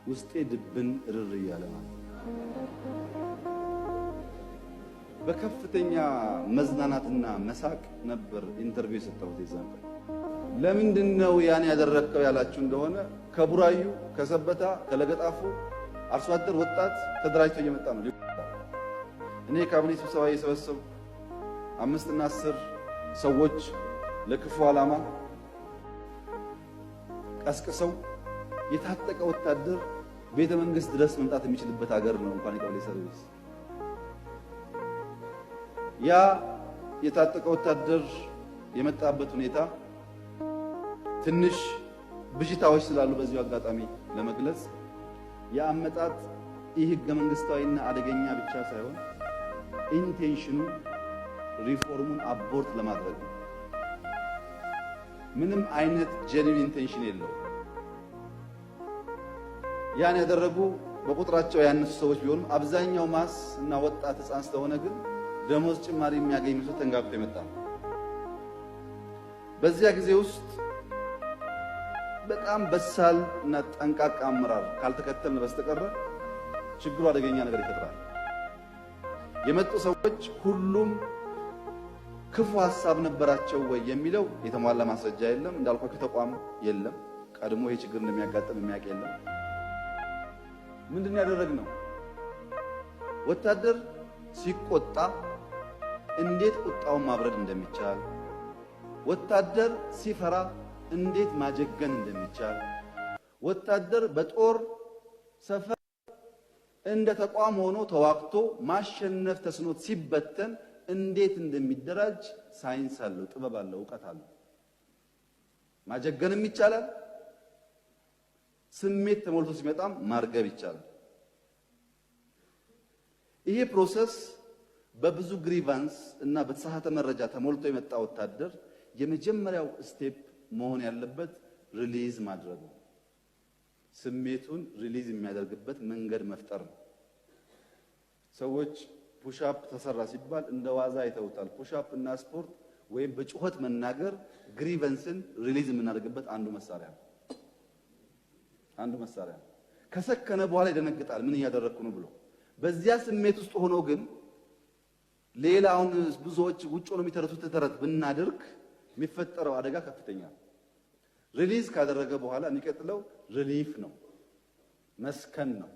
ውስጤ ድብን ርር እያለ ማለት በከፍተኛ መዝናናትና መሳቅ ነበር ኢንተርቪው የሰጠሁት። የዛን ቀን ለምንድነው ያን ያደረከው ያላችሁ እንደሆነ ከቡራዩ፣ ከሰበታ፣ ከለገጣፉ አርሶ አደር ወጣት ተደራጅቶ እየመጣ ነው። እኔ ካቢኔ ስብሰባ እየሰበሰቡ 5 እና 10 ሰዎች ለክፉ ዓላማ ቀስቅሰው የታጠቀ ወታደር ቤተ መንግስት ድረስ መምጣት የሚችልበት ሀገር ነው እንኳን የቀበሌ ሰርቪስ። ያ የታጠቀ ወታደር የመጣበት ሁኔታ ትንሽ ብዥታዎች ስላሉ በዚሁ አጋጣሚ ለመግለጽ የአመጣጥ ይህ ህገ መንግስታዊና አደገኛ ብቻ ሳይሆን ኢንቴንሽኑ ሪፎርሙን አቦርት ለማድረግ ነው። ምንም አይነት ጄኒን ኢንቴንሽን የለው። ያን ያደረጉ በቁጥራቸው ያነሱ ሰዎች ቢሆኑም አብዛኛው ማስ እና ወጣት ህፃን ስለሆነ ግን ደሞዝ ጭማሪ የሚያገኝ ሰው ተንጋግቶ የመጣ ነው። በዚያ ጊዜ ውስጥ በጣም በሳል እና ጠንቃቃ አመራር ካልተከተልን በስተቀር ችግሩ አደገኛ ነገር ይፈጥራል። የመጡ ሰዎች ሁሉም ክፉ ሐሳብ ነበራቸው ወይ የሚለው የተሟላ ማስረጃ የለም። እንዳልኳችሁ ተቋም የለም። ቀድሞ ይሄ ችግር እንደሚያጋጥም የሚያውቅ የለም። ምንድን ያደረግነው? ወታደር ሲቆጣ እንዴት ቁጣውን ማብረድ እንደሚቻል፣ ወታደር ሲፈራ እንዴት ማጀገን እንደሚቻል፣ ወታደር በጦር ሰፈር እንደ ተቋም ሆኖ ተዋግቶ ማሸነፍ ተስኖት ሲበተን እንዴት እንደሚደራጅ ሳይንስ አለው፣ ጥበብ አለው፣ ዕውቀት አለው። ማጀገንም ይቻላል። ስሜት ተሞልቶ ሲመጣም ማርገብ ይቻላል። ይሄ ፕሮሰስ በብዙ ግሪቫንስ እና በተሳሳተ መረጃ ተሞልቶ የመጣ ወታደር የመጀመሪያው ስቴፕ መሆን ያለበት ሪሊዝ ማድረግ ነው። ስሜቱን ሪሊዝ የሚያደርግበት መንገድ መፍጠር ነው። ሰዎች ፑሽአፕ ተሰራ ሲባል እንደ ዋዛ አይተውታል። ፑሽአፕ እና ስፖርት ወይም በጩኸት መናገር ግሪቨንስን ሪሊዝ የምናደርግበት አንዱ መሳሪያ ነው። ከሰከነ በኋላ ይደነግጣል፣ ምን እያደረግኩ ነው ብሎ። በዚያ ስሜት ውስጥ ሆኖ ግን ሌላውን ብዙዎች ውጭ ነው የሚተረቱት ተረት ብናደርግ የሚፈጠረው አደጋ ከፍተኛ ነው። ሪሊዝ ካደረገ በኋላ የሚቀጥለው ሪሊፍ ነው፣ መስከን ነው።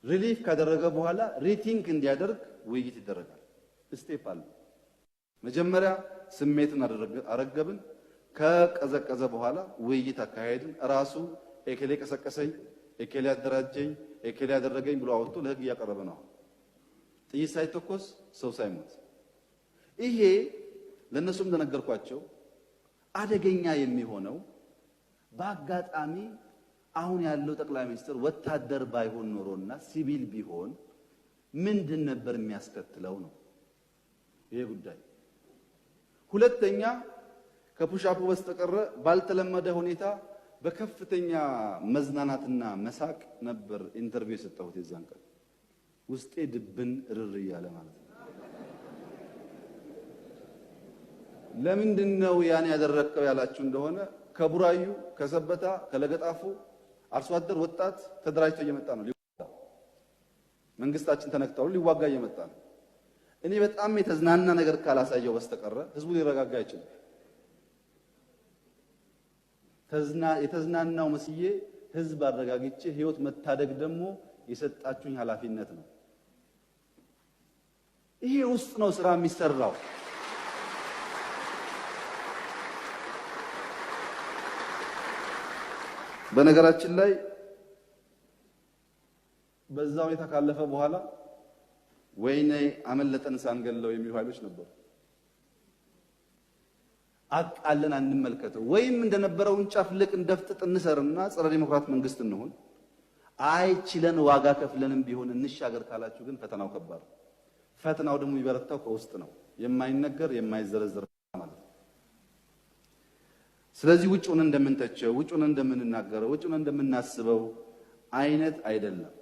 ሪሊፍ ካደረገ በኋላ ሪቲንክ እንዲያደርግ ውይይት ይደረጋል። ስቴፕ አለ። መጀመሪያ ስሜትን አረገብን። ከቀዘቀዘ በኋላ ውይይት አካሄድን። ራሱ ኤኬሌ ቀሰቀሰኝ፣ ኤኬሌ አደራጀኝ፣ ኤኬሌ ያደረገኝ ብሎ አወጥቶ ለህግ እያቀረበ ነው። ጥይት ሳይተኮስ ሰው ሳይሞት። ይሄ ለነሱም እንደነገርኳቸው አደገኛ የሚሆነው በአጋጣሚ አሁን ያለው ጠቅላይ ሚኒስትር ወታደር ባይሆን ኖሮና ሲቪል ቢሆን ምንድን ነበር የሚያስከትለው ነው ይሄ ጉዳይ። ሁለተኛ ከፑሽአፑ በስተቀረ ባልተለመደ ሁኔታ በከፍተኛ መዝናናትና መሳቅ ነበር ኢንተርቪው የሰጠሁት። የዛን ቀን ውስጤ ድብን ርር እያለ ማለት ነው። ለምንድነው ያን ያደረከው ያላችሁ እንደሆነ ከቡራዩ፣ ከሰበታ፣ ከለገጣፉ አርሶ አደር ወጣት ተደራጅቶ እየመጣ ነው። መንግስታችን ተነክተው ሊዋጋ እየመጣ ነው። እኔ በጣም የተዝናና ነገር ካላሳየው በስተቀረ ህዝቡ ሊረጋጋ አይችልም። የተዝናናው መስዬ ህዝብ አረጋግጬ ህይወት መታደግ ደግሞ የሰጣችሁኝ ኃላፊነት ነው። ይሄ ውስጥ ነው ስራ የሚሰራው። በነገራችን ላይ በዛ ሁኔታ ካለፈ በኋላ ወይኔ አመለጠን ሳንገለው የሚሉ ኃይሎች ነበሩ። አቃለን አንመልከተው፣ ወይም እንደነበረው እንጨፍልቅ፣ እንደፍጥጥ፣ እንሰርና ጸረ ዲሞክራት መንግስት እንሆን። አይችለን ዋጋ ከፍለንም ቢሆን እንሻገር ካላችሁ ግን ፈተናው ከባድ። ፈተናው ደግሞ የሚበረታው ከውስጥ ነው፣ የማይነገር የማይዘረዘር ማለት ነው። ስለዚህ ውጭ ሆነን እንደምንተቸው፣ ውጭ ሆነን እንደምንናገረው፣ ውጭ ሆነን እንደምናስበው አይነት አይደለም።